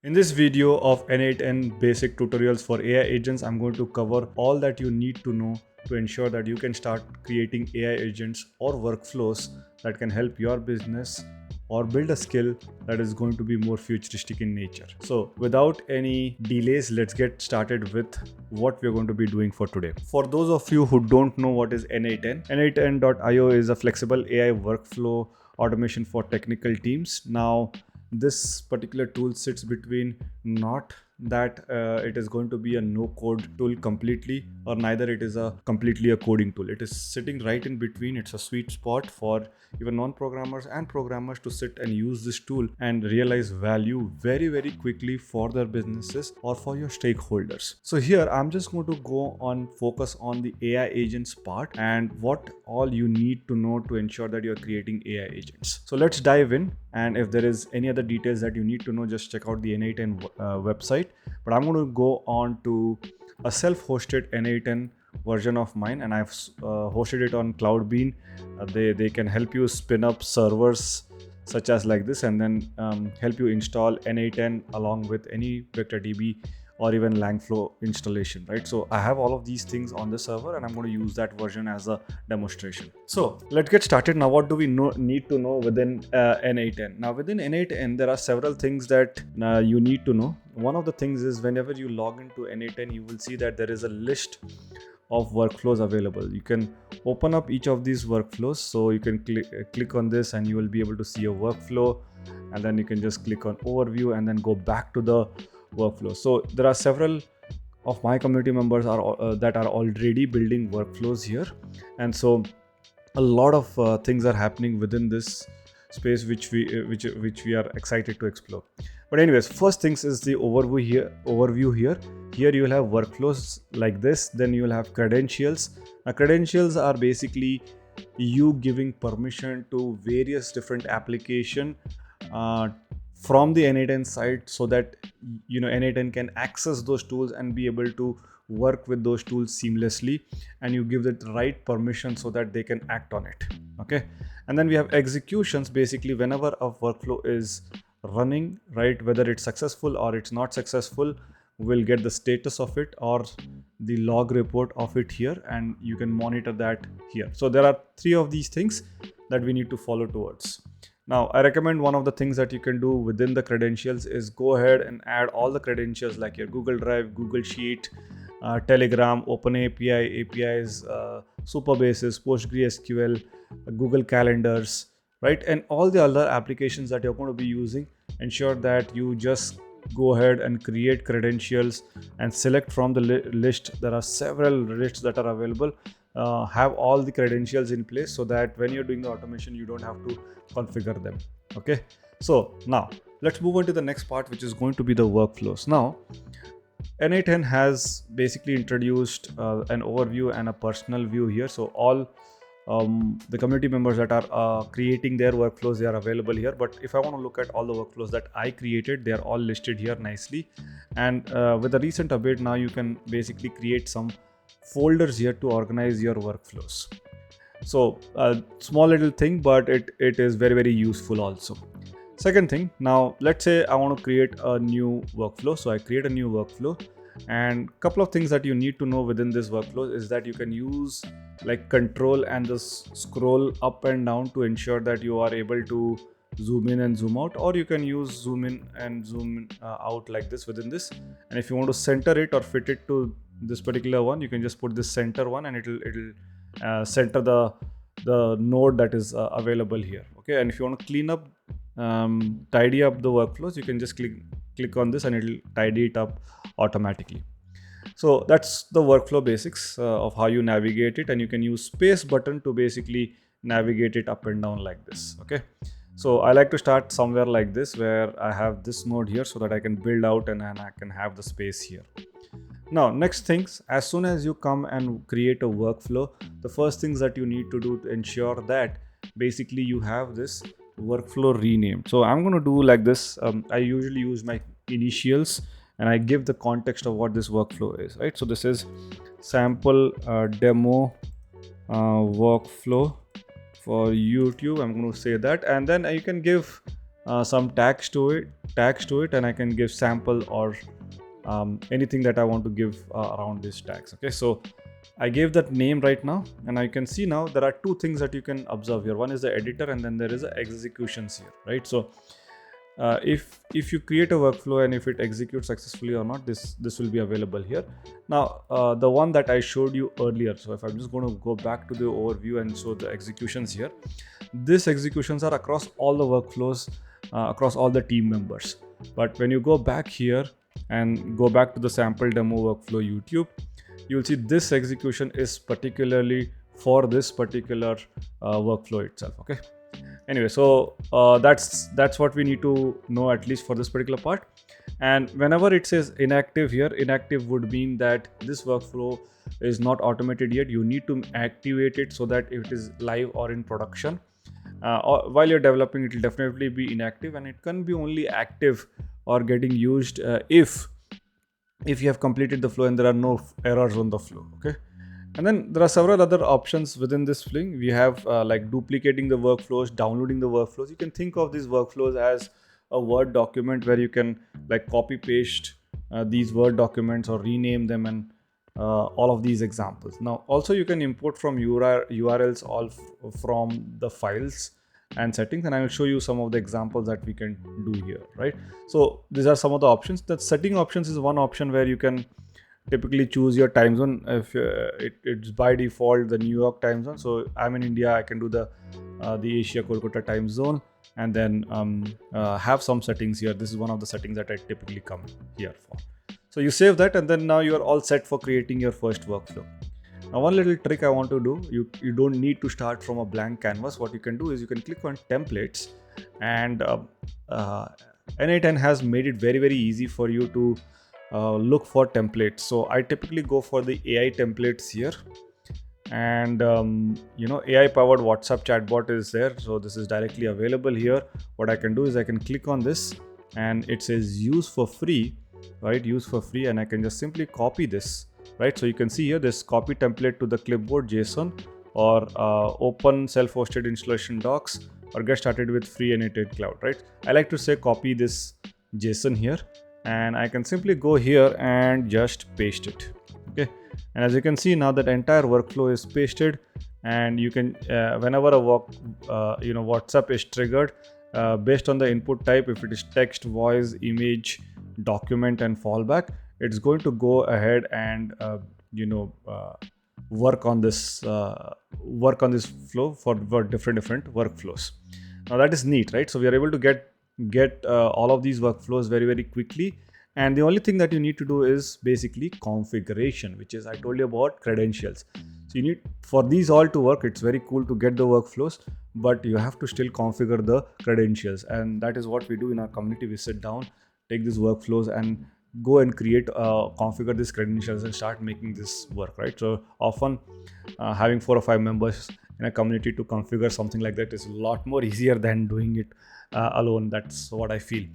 In this video of N8N basic tutorials for AI agents, I'm going to cover all that you need to know to ensure that you can start creating AI agents or workflows that can help your business or build a skill that is going to be more futuristic in nature. So without any delays, let's get started with what we're going to be doing for today. For those of you who don't know what is N8N, N8N.io is a flexible AI workflow automation for technical teams. Now, this particular tool sits between not that it is going to be a no code tool completely, or neither it is a completely a coding tool. It is sitting right in between. It's a sweet spot for even non-programmers and programmers to sit and use this tool and realize value very quickly for their businesses or for your stakeholders. So here I'm just going to go on focus on the AI agents part and what all you need to know to ensure that you're creating AI agents. So let's dive in, and if there is any other details that you need to know, just check out the N8N website. But I'm going to go on to a self-hosted N8N version of mine, and I've hosted it on Cloudbean. They can help you spin up servers such as like this, and then help you install N8N along with any VectorDB or even Langflow installation, right? So I have all of these things on the server, and I'm going to use that version as a demonstration. So let's get started. Now, what do we need to know within N8N? Now, within N8N, there are several things that you need to know. One of the things is whenever you log into N8N, you will see that there is a list of workflows available. You can open up each of these workflows. So you can click on this and you will be able to see a workflow, and then you can just click on overview and then go back to the workflow. So there are several of my community members that are already building workflows here, and so a lot of things are happening within this space which we are excited to explore. But anyways, first things is the overview here you will have workflows like this. Then you will have credentials. Now, credentials are basically you giving permission to various different application from the N8N side, so that N8N can access those tools and be able to work with those tools seamlessly, and you give it the right permission so that they can act on it. Okay, and then we have executions. Basically, whenever a workflow is running, right, whether it's successful or it's not successful, we'll get the status of it or the log report of it here, and you can monitor that here. So there are three of these things that we need to follow towards. Now, I recommend one of the things that you can do within the credentials is go ahead and add all the credentials like your Google Drive, Google Sheet, Telegram, OpenAPI, APIs, Superbases, PostgreSQL, Google Calendars, right? And all the other applications that you're going to be using. Ensure that you just go ahead and create credentials and select from the list. There are several lists that are available. Have all the credentials in place so that when you're doing the automation, you don't have to configure them. Okay, so now let's move on to the next part, which is going to be the workflows. Now, N8N has basically introduced an overview and a personal view here. So all the community members that are creating their workflows, they are available here. But if I want to look at all the workflows that I created, they are all listed here nicely. And with the recent update, now you can basically create some folders here to organize your workflows. So a small little thing, but it is very useful also. Second thing, now let's say I want to create a new workflow. So I create a new workflow, and couple of things that you need to know within this workflow is that you can use like control and the scroll up and down to ensure that you are able to zoom in and zoom out, or you can use zoom in and zoom out like this within this. And if you want to center it or fit it to this particular one, you can just put this center one, and it'll center the node that is available here. Okay, and if you want to clean up, tidy up the workflows, you can just click on this and it'll tidy it up automatically. So that's the workflow basics of how you navigate it, and you can use space button to basically navigate it up and down like this. Okay, so I like to start somewhere like this where I have this node here so that I can build out and I can have the space here. Now, next things, as soon as you come and create a workflow, the first things that you need to do to ensure that basically you have this workflow renamed. So I'm going to do like this. I usually use my initials and I give the context of what this workflow is, right? So this is sample demo workflow for YouTube. I'm going to say that, and then you can give some tags to it, tags to it, and I can give sample or anything that I want to give around these tags. Okay, so I gave that name right now, and I can see now there are two things that you can observe here. One is the editor, and then there is the executions here, right? So if you create a workflow and if it executes successfully or not, this will be available here. Now the one that I showed you earlier, so if I'm just going to go back to the overview and show the executions here, these executions are across all the workflows, across all the team members. But when you go back here and go back to the sample demo workflow YouTube, you'll see this execution is particularly for this particular workflow itself. Okay, anyway, so that's what we need to know, at least for this particular part. And whenever it says inactive here, inactive would mean that this workflow is not automated yet. You need to activate it so that it is live or in production. Or while you're developing, it will definitely be inactive, and it can be only active or getting used if you have completed the flow and there are no errors on the flow. Okay, and then there are several other options within this thing. We have like duplicating the workflows, downloading the workflows. You can think of these workflows as a Word document where you can like copy paste these Word documents or rename them, and all of these examples. Now also you can import from URLs all from the files and settings, and I will show you some of the examples that we can do here, right? So these are some of the options. The setting options is one option where you can typically choose your time zone. If it's by default the New York time zone, so I'm in India, I can do the Asia Kolkata time zone, and then have some settings here. This is one of the settings that I typically come here for. So you save that, and then now you are all set for creating your first workflow. Now one little trick I want to do, you don't need to start from a blank canvas. What you can do is you can click on templates, and N8N has made it very easy for you to look for templates. So I typically go for the AI templates here, and AI powered WhatsApp chatbot is there, so this is directly available here. What I can do is I can click on this, and it says use for free, right? Use for free, and I can just simply copy this, right? So you can see here this copy template to the clipboard JSON, or open self-hosted installation docs, or get started with free N8N cloud, right? I like to say copy this JSON here, and I can simply go here and just paste it. Okay, and as you can see now that entire workflow is pasted, and you can whenever a WhatsApp is triggered, based on the input type, if it is text, voice, image, document, and fallback, it's going to go ahead and work on this flow for different workflows. Now that is neat, right? So we are able to get all of these workflows very quickly, and the only thing that you need to do is basically configuration, which is I told you about credentials. So you need, for these all to work, it's very cool to get the workflows, but you have to still configure the credentials, and that is what we do in our community. We sit down, take these workflows, and go and configure these credentials and start making this work, right? So often having 4 or 5 members in a community to configure something like that is a lot more easier than doing it alone. That's what I feel.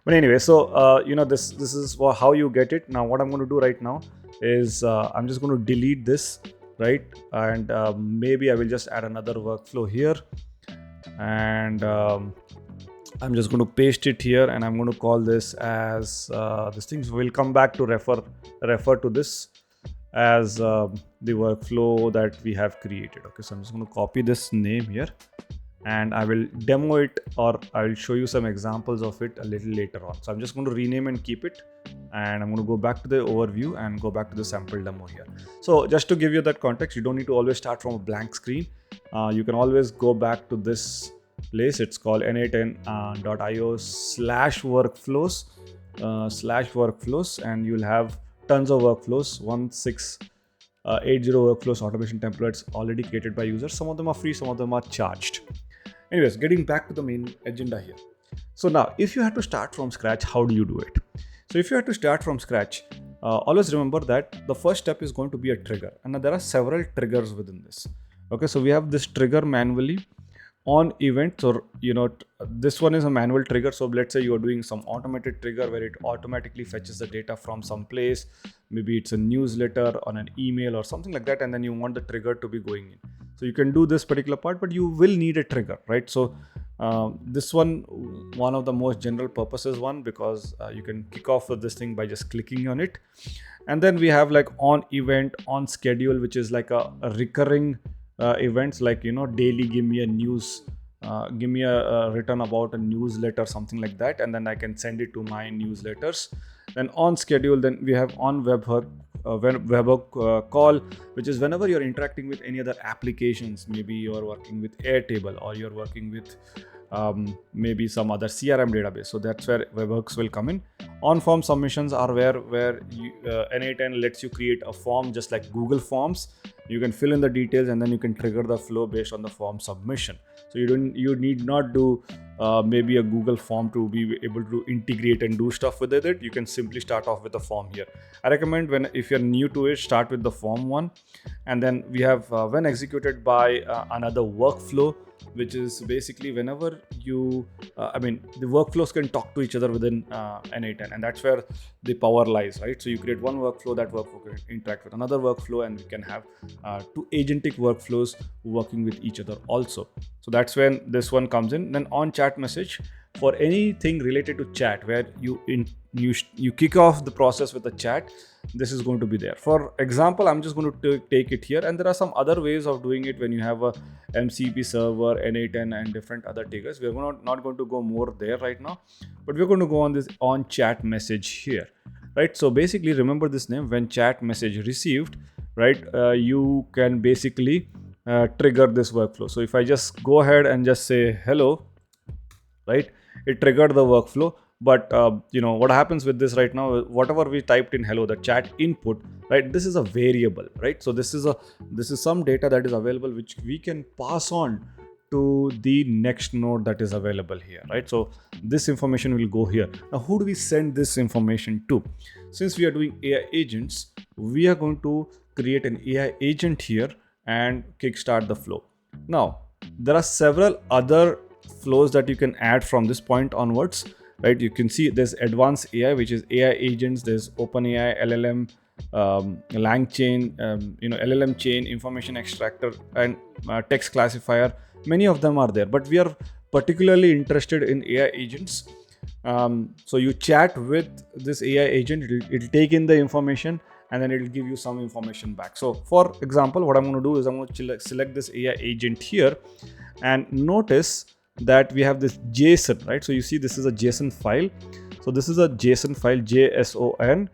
But anyway, so this is how you get it. Now what I'm going to do right now is I'm just going to delete this, right? And maybe I will just add another workflow here, and I'm just going to paste it here, and I'm going to call this as this thing. So we'll come back to refer to this as the workflow that we have created. Okay, so I'm just going to copy this name here, and I will demo it, or I will show you some examples of it a little later on. So I'm just going to rename and keep it, and I'm going to go back to the overview and go back to the sample demo here. So just to give you that context, you don't need to always start from a blank screen. You can always go back to this place. It's called n8n.io/workflows, and you'll have tons of workflows, 1680 workflows, automation templates already created by users. Some of them are free, some of them are charged. Anyways, getting back to the main agenda here. So now, if you had to start from scratch, how do you do it? So if you had to start from scratch, always remember that the first step is going to be a trigger, and there are several triggers within this. Okay, so we have this trigger manually on events, or this one is a manual trigger. So let's say you are doing some automated trigger where it automatically fetches the data from some place, maybe it's a newsletter on an email or something like that, and then you want the trigger to be going in. So you can do this particular part, but you will need a trigger, right? So This one of the most general purposes one, because you can kick off with this thing by just clicking on it. And then we have like on event, on schedule, which is like a recurring events, like daily give me a news, give me a written about a newsletter, something like that, and then I can send it to my newsletters. Then on schedule, then we have on webhook, webhook call, which is whenever you're interacting with any other applications, maybe you're working with Airtable or you're working with maybe some other CRM database. So that's where webhooks will come in. On form submissions are where N8N lets you create a form just like Google Forms. You can fill in the details and then you can trigger the flow based on the form submission. So you need not do maybe a Google form to be able to integrate and do stuff with it. You can simply start off with a form here. I recommend if you're new to it, start with the form one, and then we have when executed by another workflow, which is basically whenever you the workflows can talk to each other within N8N, and that's where the power lies, right? So you create one workflow, that workflow can interact with another workflow, and we can have two agentic workflows working with each other also. So that's when this one comes in. Then on chat message, for anything related to chat, where you kick off the process with a chat, this is going to be there. For example, I'm just going to take it here, and there are some other ways of doing it when you have a MCP server, N8N, and different other triggers. We're not going to go more there right now, but we're going to go on this on chat message here, right? So basically, remember this name: when chat message received, right? You can basically trigger this workflow. So if I just go ahead and just say hello, right, it triggered the workflow. But what happens with this right now, whatever we typed in hello, the chat input, right, this is a variable, right? So this is some data that is available which we can pass on to the next node that is available here, right? So this information will go here. Now who do we send this information to? Since we are doing AI agents, we are going to create an AI agent here and kickstart the flow. Now there are several other flows that you can add from this point onwards, right? You can see there's advanced AI, which is AI agents. There's OpenAI, LLM, LangChain, LLM chain, information extractor, and text classifier. Many of them are there, but we are particularly interested in AI agents. So you chat with this AI agent, it'll take in the information, and then it will give you some information back. So for example, what I'm going to do is I'm going to select this AI agent here, and notice that we have this JSON, right? So you see this is a JSON file. So this is a JSON file, JSON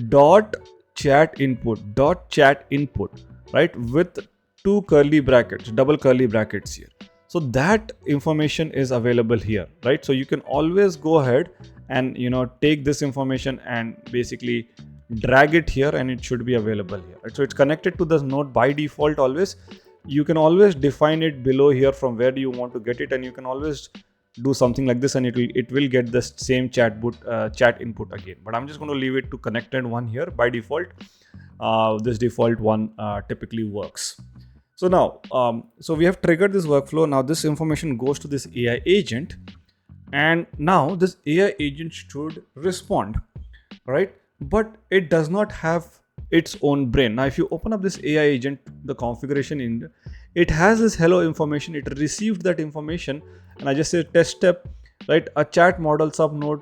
dot chat input, right? With two curly brackets, double curly brackets here. So that information is available here, right? So you can always go ahead and take this information and basically drag it here, and it should be available here, right? So it's connected to this node by default always. You can always define it below here from where do you want to get it, and you can always do something like this, and it will get the same chat input again. But I'm just going to leave it to connected one here by default. This default one typically works. So now, so we have triggered this workflow. Now this information goes to this AI agent, and now this AI agent should respond, right? But it does not have its own brain. Now if you open up this AI agent, the configuration in it has this hello information. It received that information, and I just say test step, right? A chat model subnode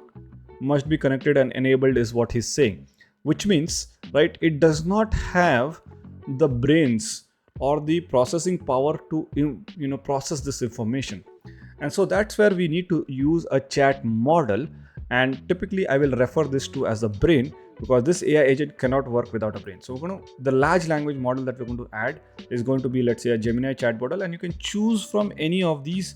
must be connected and enabled is what he's saying, which means, right, it does not have the brains or the processing power to process this information. And so that's where we need to use a chat model, and typically I will refer this to as a brain, because this AI agent cannot work without a brain. So the large language model that we're going to add is going to be, let's say, a Gemini chat model, and you can choose from any of these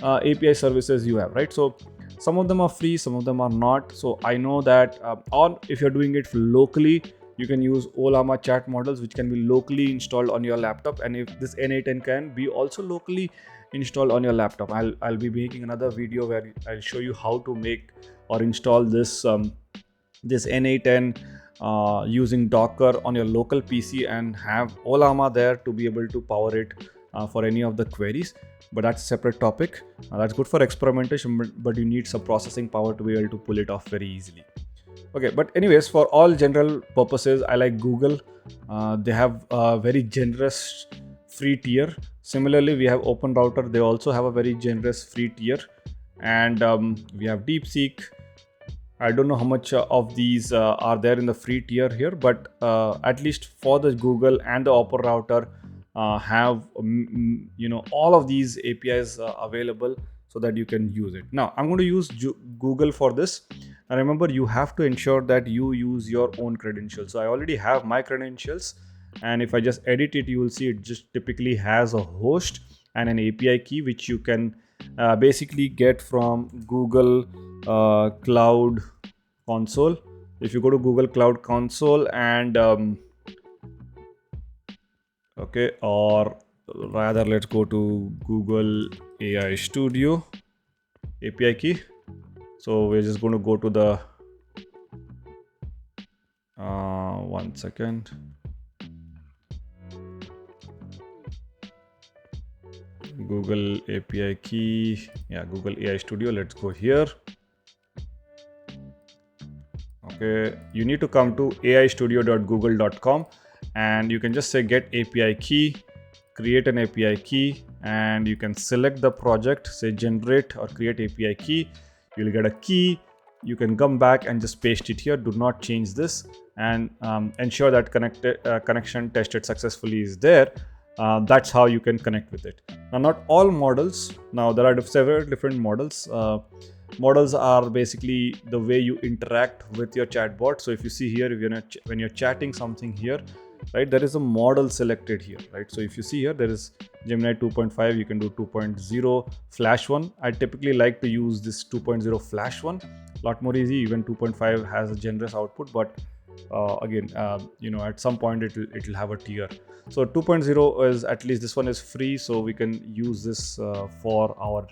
API services you have, right? So some of them are free, some of them are not. So I know that or if you're doing it locally, you can use Ollama chat models, which can be locally installed on your laptop. And if this N8N can be also locally installed on your laptop, I'll be making another video where I'll show you how to make or install this this N8N using Docker on your local PC and have Ollama there to be able to power it for any of the queries. But that's a separate topic. That's good for experimentation, but you need some processing power to be able to pull it off very easily. Okay, but anyways, for all general purposes, I like Google. They have a very generous free tier. Similarly, we have Open Router. They also have a very generous free tier, and we have DeepSeek. I don't know how much of these are there in the free tier here, but at least for the Google and the Open Router have all of these APIs available so that you can use it. Now I'm going to use Google for this. And remember, you have to ensure that you use your own credentials. So I already have my credentials, and if I just edit it, you will see it just typically has a host and an API key, which you can basically get from Google Cloud Console. If you go to Google Cloud Console and okay, or rather let's go to Google AI Studio API key. So we're just going to go to the one second. Google API key, yeah, Google AI Studio. Let's go here. Okay, you need to come to aistudio.google.com and you can just say get API key, create an API key, and you can select the project, say generate or create API key. You'll get a key. You can come back and just paste it here. Do not change this, and ensure that connection tested successfully is there. That's how you can connect with it. Now, not all models. Now, there are several different models. Models are basically the way you interact with your chatbot. So if you see here, when you're chatting something here, right, there is a model selected here, right? So if you see here, there is Gemini 2.5. You can do 2.0 Flash 1. I typically like to use this 2.0 Flash 1. A lot more easy. Even 2.5 has a generous output, but again, at some point it will have a tier. So 2.0 is, at least this one is free, so we can use this for our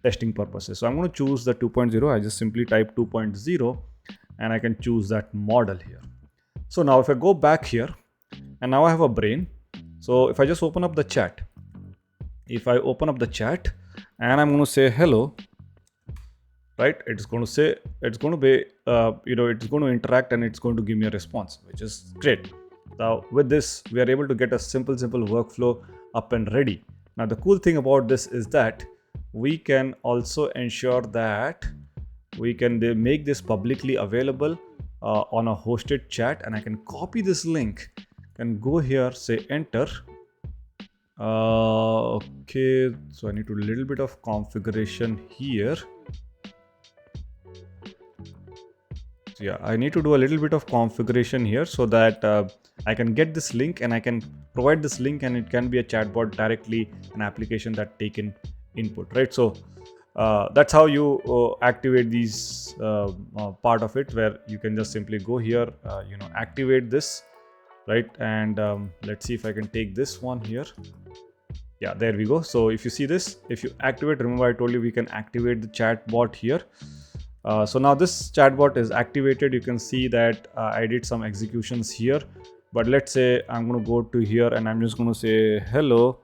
testing purposes. So I'm going to choose the 2.0. I just simply type 2.0 and I can choose that model here. So now if I go back here, and now I have a brain. So if I just open up the chat, and I'm going to say hello, right, it's going to be it's going to interact and it's going to give me a response, which is great. Now with this, we are able to get a simple workflow up and ready. Now the cool thing about this is that we can also ensure that we can make this publicly available on a hosted chat, and I can copy this link and go here, say enter. Okay, so I need to do a little bit of configuration here. So yeah, I need to do a little bit of configuration here so that I can get this link and I can provide this link, and it can be a chatbot directly, an application that taken input, right? So that's how you activate these part of it, where you can just simply go here, activate this, right? And let's see if I can take this one here. Yeah, there we go. So if you see this, if you activate, remember I told you we can activate the chatbot here. So now this chatbot is activated. You can see that I did some executions here, but let's say I'm going to go to here and I'm just going to say hello,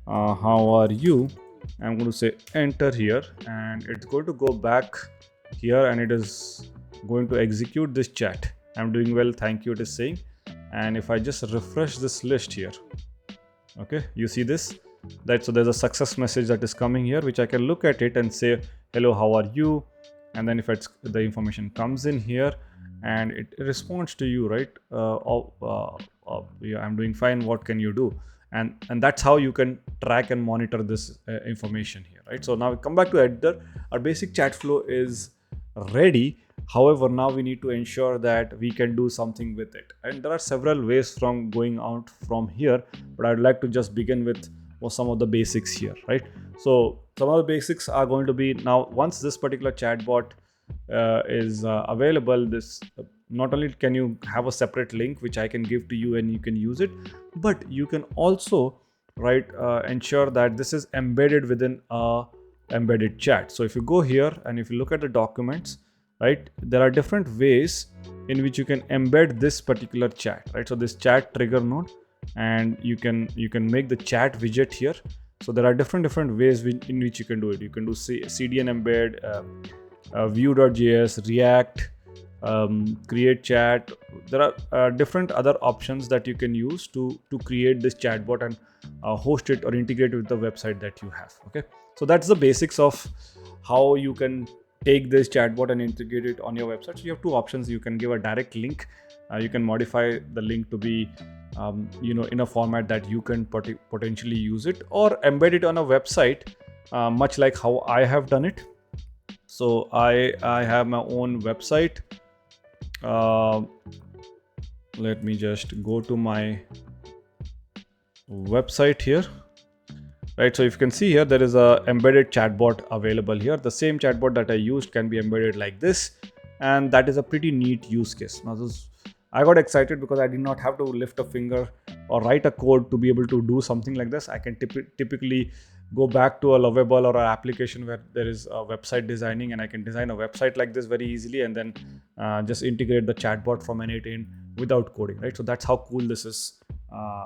how are you? I'm going to say enter here, and it's going to go back here and it is going to execute this chat. I'm doing well, thank you, it is saying. And if I just refresh this list here, okay, you see this, that so there's a success message that is coming here, which I can look at it and say hello, how are you? And then if the information comes in here and it responds to you, right? Yeah, I'm doing fine, what can you do? And that's how you can track and monitor this information here, right? So now we come back to editor. Our basic chat flow is ready. However, now we need to ensure that we can do something with it, and there are several ways from going out from here, but I'd like to just begin with some of the basics here, right? So some of the basics are going to be, now once this particular chatbot is available, this not only can you have a separate link which I can give to you and you can use it, but you can also, right, ensure that this is embedded within a embedded chat. So if you go here and if you look at the documents, right, there are different ways in which you can embed this particular chat, right? So this chat trigger node, and you can make the chat widget here. So there are different ways in which you can do it. You can do CDN embed, Vue.js, React, create chat. there are different other options that you can use to create this chatbot and host it or integrate with the website that you have. Okay, so that's the basics of how you can take this chatbot and integrate it on your website. So you have two options. You can give a direct link. You can modify the link to be in a format that you can potentially use it, or embed it on a website, much like how I have done it. So I have my own website. Let me just go to my website here. Right, so if you can see here, there is a embedded chatbot available here. The same chatbot that I used can be embedded like this, and that is a pretty neat use case. Now I got excited because I did not have to lift a finger or write a code to be able to do something like this. I can typically go back to a Lovable or an application where there is a website designing, and I can design a website like this very easily, and then just integrate the chatbot from N8N without coding, right? So that's how cool this is.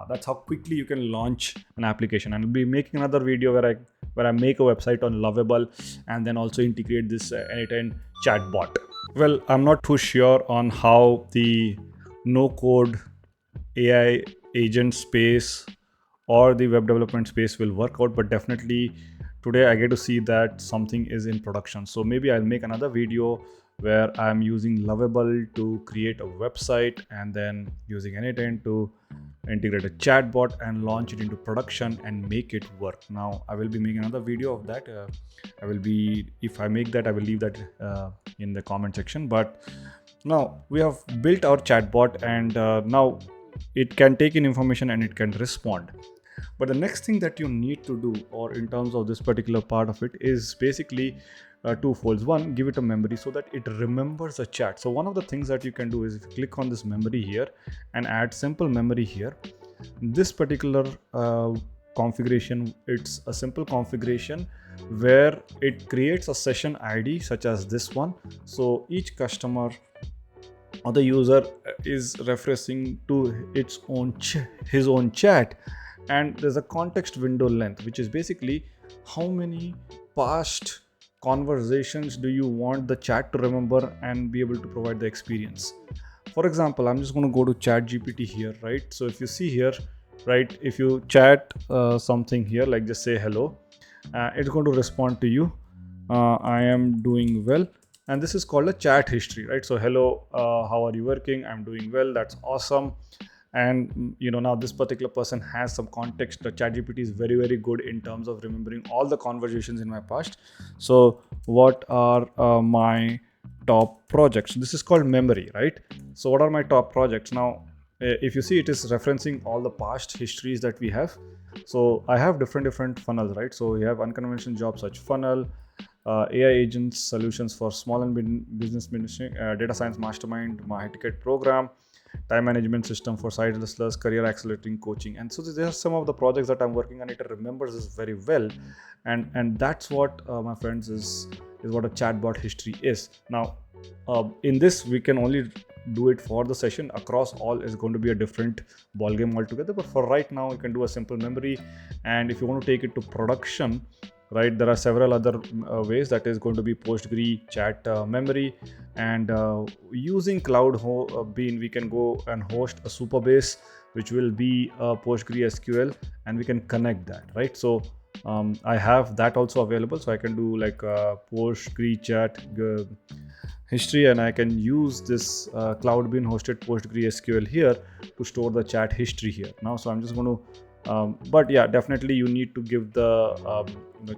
That's how quickly you can launch an application. And I'll be making another video where I make a website on Lovable and then also integrate this N8N chatbot. Well, I'm not too sure on how the no code AI agent space or the web development space will work out, but definitely today I get to see that something is in production. So maybe I'll make another video where I'm using Lovable to create a website and then using N8N to integrate a chatbot and launch it into production and make it work. Now I will be making another video of that. If I make that, I will leave that in the comment section. But now we have built our chatbot, and now it can take in information and it can respond. But the next thing that you need to do, or in terms of this particular part of it, is basically twofolds. One, give it a memory so that it remembers a chat. So one of the things that you can do is, if you click on this memory here and add simple memory here, this particular configuration, it's a simple configuration where it creates a session ID such as this one. So each customer or the user is referencing to his own chat, and there's a context window length, which is basically how many past conversations do you want the chat to remember and be able to provide the experience. For example, I'm just going to go to ChatGPT here, right? So if you see here, right, if you chat something here, like just say hello, it's going to respond to you. I am doing well. And this is called a chat history, right? So hello, how are you working? I'm doing well. That's awesome. And now this particular person has some context. The ChatGPT is very, very good in terms of remembering all the conversations in my past. So what are my top projects? This is called memory, right? So what are my top projects? Now if you see, it is referencing all the past histories that we have. So I have different funnels, right? So we have unconventional job search funnel, AI agents, solutions for small and business ministry, data science mastermind, my ticket program, time management system for side hustlers, career accelerating coaching. And so there are some of the projects that I'm working on. It remembers this very well, and that's what my friends is what a chatbot history is. Now in this, we can only do it for the session. Across all is going to be a different ball game altogether, but for right now you can do a simple memory. And if you want to take it to production, right, there are several other ways. That is going to be Postgre chat memory, and using Cloud Bean, we can go and host a Superbase, which will be Postgre SQL, and we can connect that, right? So I have that also available. So I can do like Postgre chat history, and I can use this Cloud Bean hosted Postgre SQL here to store the chat history here. Now, so I'm just going to but yeah, definitely you need to give the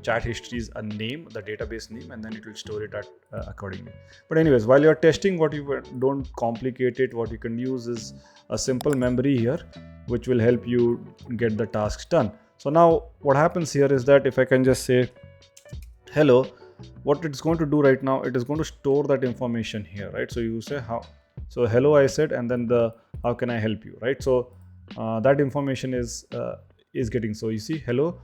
chat histories a name, the database name, and then it will store it accordingly. But anyways, while you're testing, don't complicate it. What you can use is a simple memory here, which will help you get the tasks done. So now what happens here is that if I can just say hello, what it's going to do right now, it is going to store that information here, right? So you say how, so hello I said, and then the how can I help you, right? So that information is getting, so you see hello,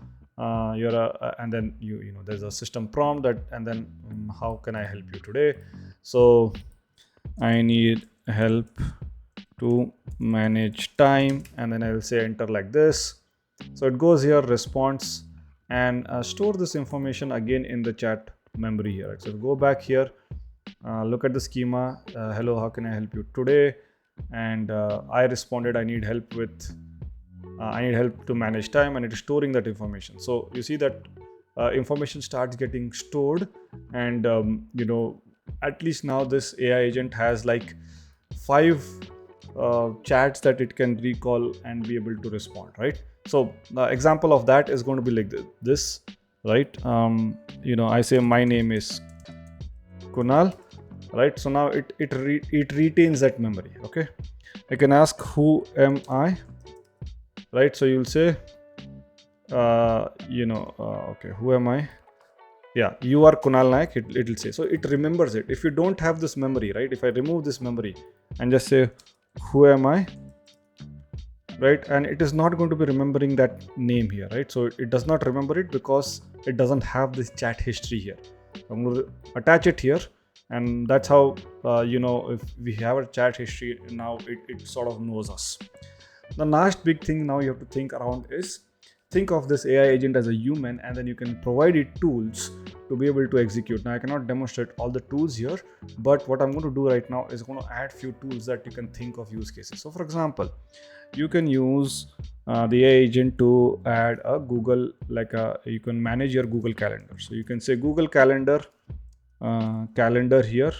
you're a, and then you know there's a system prompt that, and then how can I help you today? So I need help to manage time, and then I will say enter like this. So it goes here, response, and store this information again in the chat memory here, right? So go back here, look at the schema, hello, how can I help you today? and I responded, I need help to manage time, and it is storing that information. So you see that information starts getting stored, and at least now this AI agent has like 5 chats that it can recall and be able to respond, right? So the example of that is going to be like this, right? I say my name is Kunaal, right? So now it retains that memory. Okay, I can ask who am I, right? So you'll say okay, who am I? Yeah, you are Kunaal Naik, it'll say. So it remembers it. If you don't have this memory, right, if I remove this memory and just say who am I, right, and it is not going to be remembering that name here, right? So it does not remember it because it doesn't have this chat history here. I'm going to attach it here, and that's how if we have a chat history, now it sort of knows us. The last big thing now you have to think around is, think of this AI agent as a human, and then you can provide it tools to be able to execute. Now I cannot demonstrate all the tools here, but what I'm going to do right now is going to add few tools that you can think of use cases. So for example, you can use the AI agent to add a Google, you can manage your Google Calendar. So you can say Google Calendar, calendar here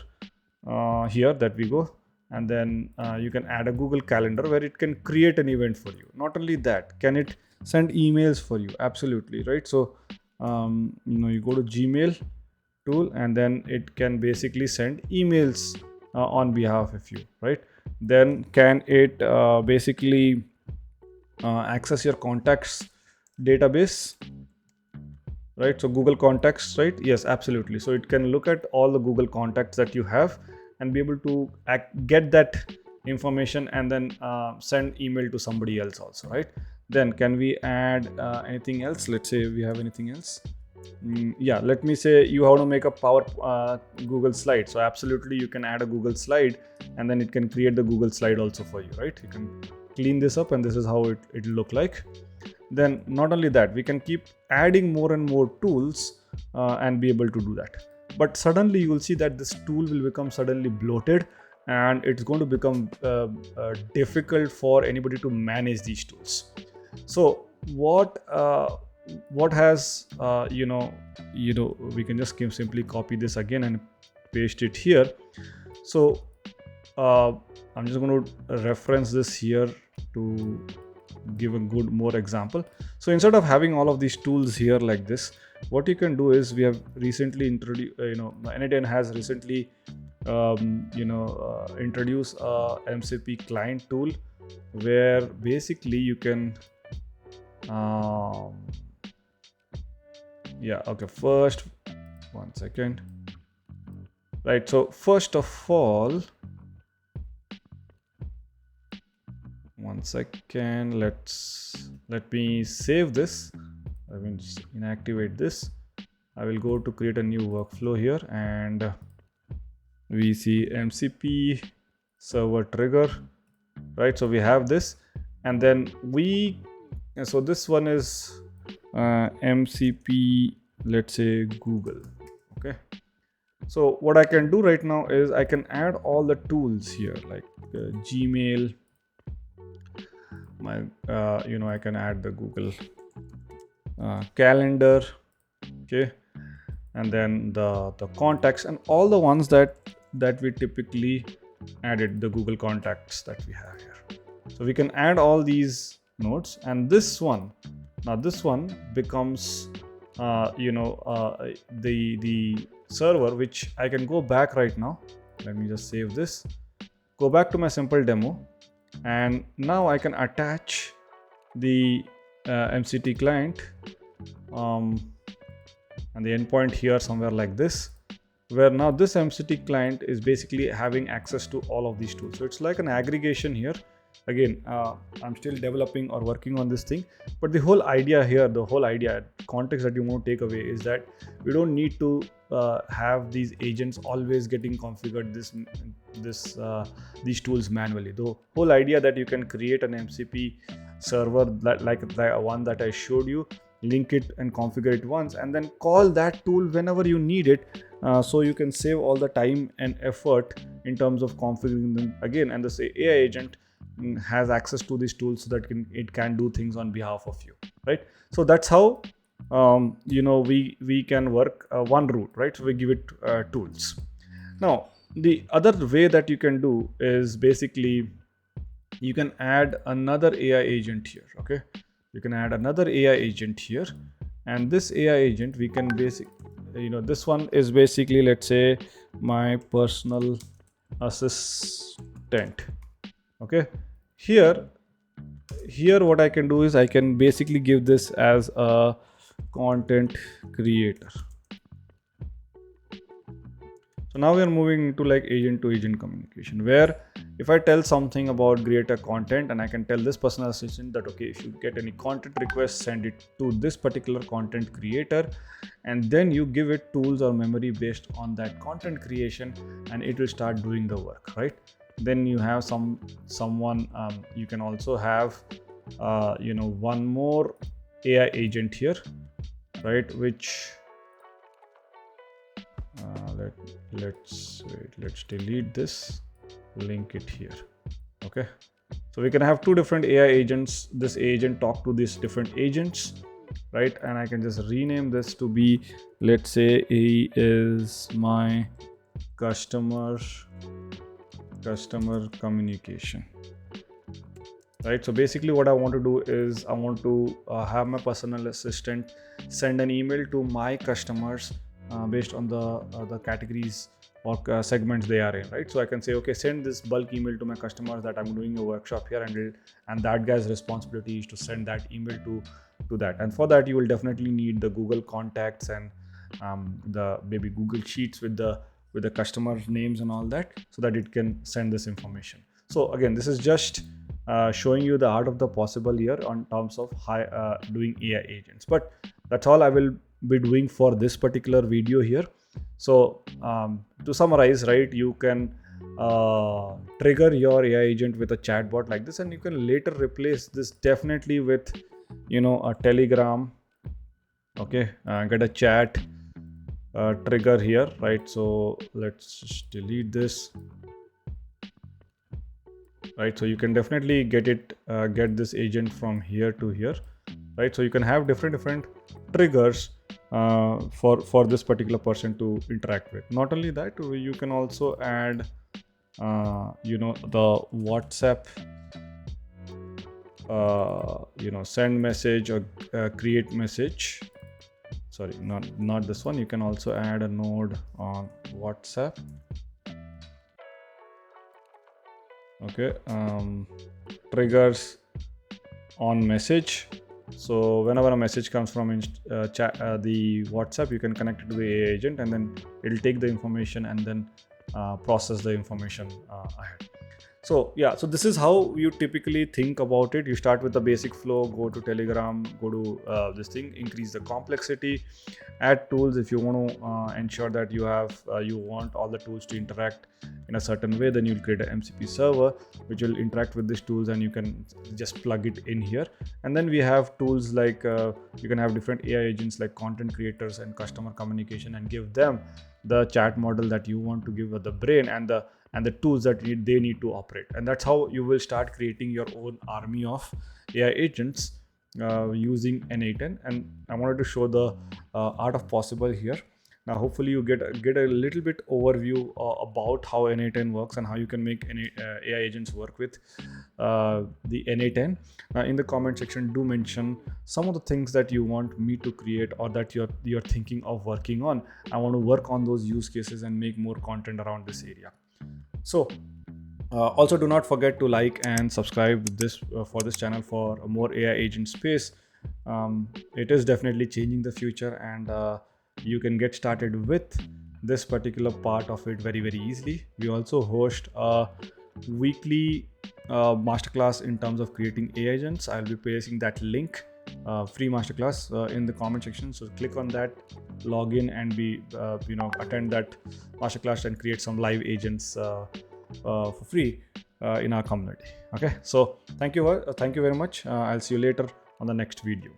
that we go, and then you can add a Google Calendar where it can create an event for you. Not only that, can it send emails for you? Absolutely, right? So you go to Gmail tool, and then it can basically send emails on behalf of you, right? Then can it basically access your contacts database, right? So Google Contacts, right? Yes, absolutely. So it can look at all the Google contacts that you have and be able to get that information and then send email to somebody else also, right? Then can we add anything else? Let's say we have anything else. Yeah, let me say you have to make a Google slide. So absolutely you can add a Google slide, and then it can create the Google slide also for you, right? You can clean this up, and this is how it'll look like. Then not only that, we can keep adding more and more tools and be able to do that. But suddenly you will see that this tool will become suddenly bloated, and it's going to become difficult for anybody to manage these tools. So what has we can just simply copy this again and paste it here. So I'm just going to reference this here to give a good more example. So instead of having all of these tools here like this, what you can do is, we have recently introduced N8N has recently introduced a MCP client tool where basically you can first, one second, right? So first of all, one second, let me save this. I will inactivate this. I will go to create a new workflow here, and we see MCP server trigger, right? So we have this, and then so this one is MCP, let's say Google. Okay, so what I can do right now is I can add all the tools here, like Gmail, I can add the Google calendar, okay, and then the contacts and all the ones that we typically added, the Google contacts that we have here. So we can add all these nodes, and this one becomes the server, which I can go back right now. Let me just save this, go back to my simple demo, and now I can attach the MCT client and the endpoint here somewhere like this, where now this MCT client is basically having access to all of these tools. So it's like an aggregation here. Again, I'm still developing or working on this thing, but the whole idea here, context that you want to take away is that we don't need to have these agents always getting configured these tools manually. The whole idea that you can create an MCP server like the one that I showed you, link it and configure it once, and then call that tool whenever you need it, so you can save all the time and effort in terms of configuring them again, and this AI agent has access to these tools so that it can do things on behalf of you, right? So that's how we can work one route, right? So we give it tools. Now the other way that you can do is basically you can add another AI agent here. Okay, you can add another AI agent here, and this AI agent we can this one is basically, let's say, my personal assistant. Okay, here what I can do is I can basically give this as a content creator. So now we are moving into like agent to agent communication, where if I tell something about creator content, and I can tell this personal assistant that, okay, if you get any content request, send it to this particular content creator, and then you give it tools or memory based on that content creation, and it will start doing the work, right? Then you have someone you can also have one more AI agent here, right? Which let's delete this, link it here. Okay, so we can have two different AI agents. This agent talk to these different agents, right? And I can just rename this to be, let's say, he is my customer communication, right? So basically what I want to do is I want to have my personal assistant send an email to my customers based on the categories or segments they are in, right? So I can say, okay, send this bulk email to my customers that I'm doing a workshop here, and that guy's responsibility is to send that email to that. And for that you will definitely need the Google contacts and the maybe Google Sheets with the customer names and all that, so that it can send this information. So again, this is just showing you the art of the possible here on terms of doing AI agents. But that's all I will be doing for this particular video here. So to summarize, right, you can trigger your AI agent with a chatbot like this, and you can later replace this definitely with a Telegram. Okay, get a chat trigger here, right? So let's just delete this, right? So you can definitely get this agent from here to here, right? So you can have different triggers for this particular person to interact with. Not only that, you can also add the WhatsApp send message or create message. Sorry, not this one. You can also add a node on WhatsApp. Okay, triggers on message. So whenever a message comes from the WhatsApp, you can connect it to the AI agent, and then it'll take the information and then process the information ahead. So yeah, so this is how you typically think about it. You start with the basic flow, go to Telegram, go to this thing, increase the complexity, add tools. If you want to ensure that you want all the tools to interact in a certain way, then you'll create an MCP server which will interact with these tools, and you can just plug it in here. And then we have tools like you can have different AI agents like content creators and customer communication, and give them the chat model that you want to give the brain and the tools that they need to operate. And that's how you will start creating your own army of AI agents using N8N. And I wanted to show the art of possible here. Now hopefully you get a little bit overview about how N8N works and how you can make AI agents work with the N8N. In the comment section, do mention some of the things that you want me to create or that you're thinking of working on. I want to work on those use cases and make more content around this area. So also do not forget to like and subscribe for this channel for more AI agent space. It is definitely changing the future, and you can get started with this particular part of it very easily. We also host a weekly masterclass in terms of creating AI agents. I'll be placing that link, free masterclass, in the comment section. So click on that, log in, and attend that masterclass and create some live agents for free in our community. Okay, so thank you very much. I'll see you later on the next video.